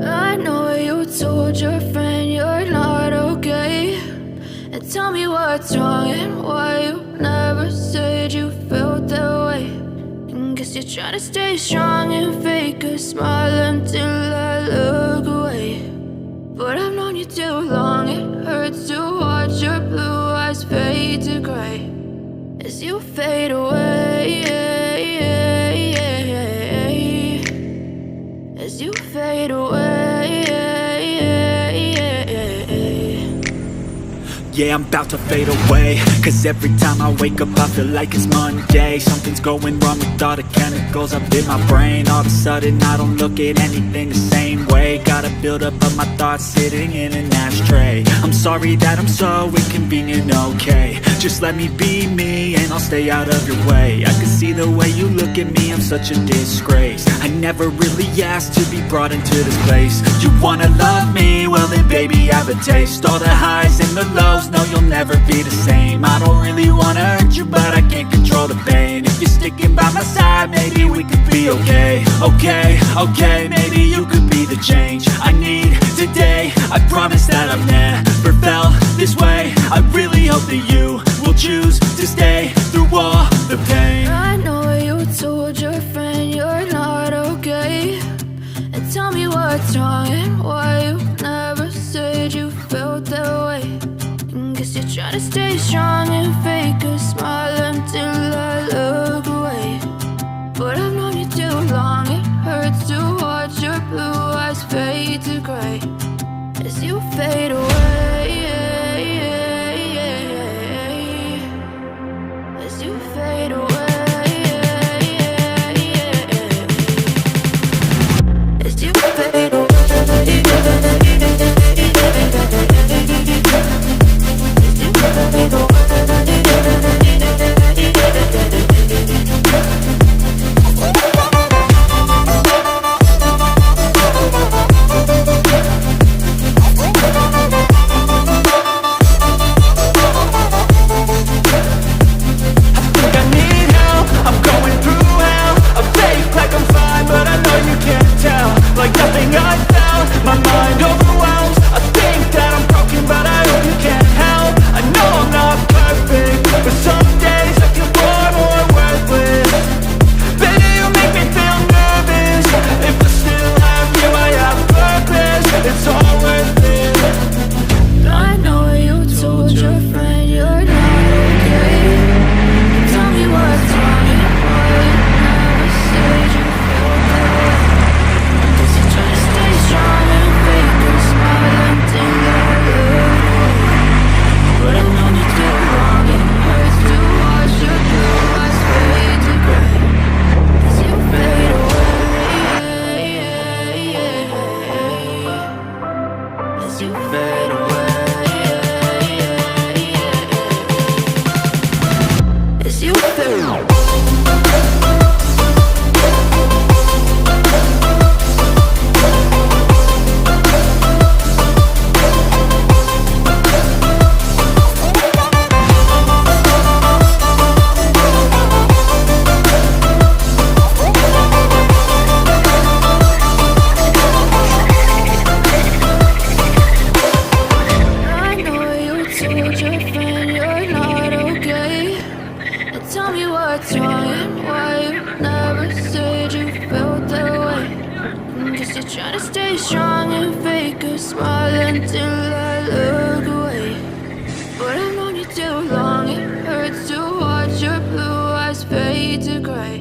I know you told your friend you're not okay, and tell me what's wrong and why you never said you felt that way. And guess you're trying to stay strong and fake a smile until I look away. But I've known you too long, it hurts to watch your blue eyes fade to gray as you fade away, as you fade away. Yeah, I'm about to fade away, cause every time I wake up I feel like it's Monday. Something's going wrong with all the chemicals up in my brain. All of a sudden I don't look at anything the same way. Got a buildup of my thoughts sitting in an ashtray. I'm sorry that I'm so inconvenient, okay. Just let me be me and I'll stay out of your way. I can see the way you look at me, I'm such a disgrace. I never really asked to be brought into this place. You wanna love me? Well then baby I have a taste. All the highs and the lows, no you'll never be the same. I don't really wanna hurt you but I can't control the pain. If you're sticking by my side maybe we could be okay. Okay, maybe you could be the change I need today. I promise that I've never felt this way. I really hope that you will choose to stay through all the pain. I know you told your friend you're not okay, and tell me what's wrong and why you never said you felt that way. And guess you're trying to stay strong and fake a smile until I look away. But I've known you too long, it hurts to watch your blue eyes fade to gray as you fade away, as you fade away, as you fade away. What's wrong and why you never said you felt that way? And guess you're trying to stay strong and fake a smile until I look away. But I've known you too long, it hurts to watch your blue eyes fade to gray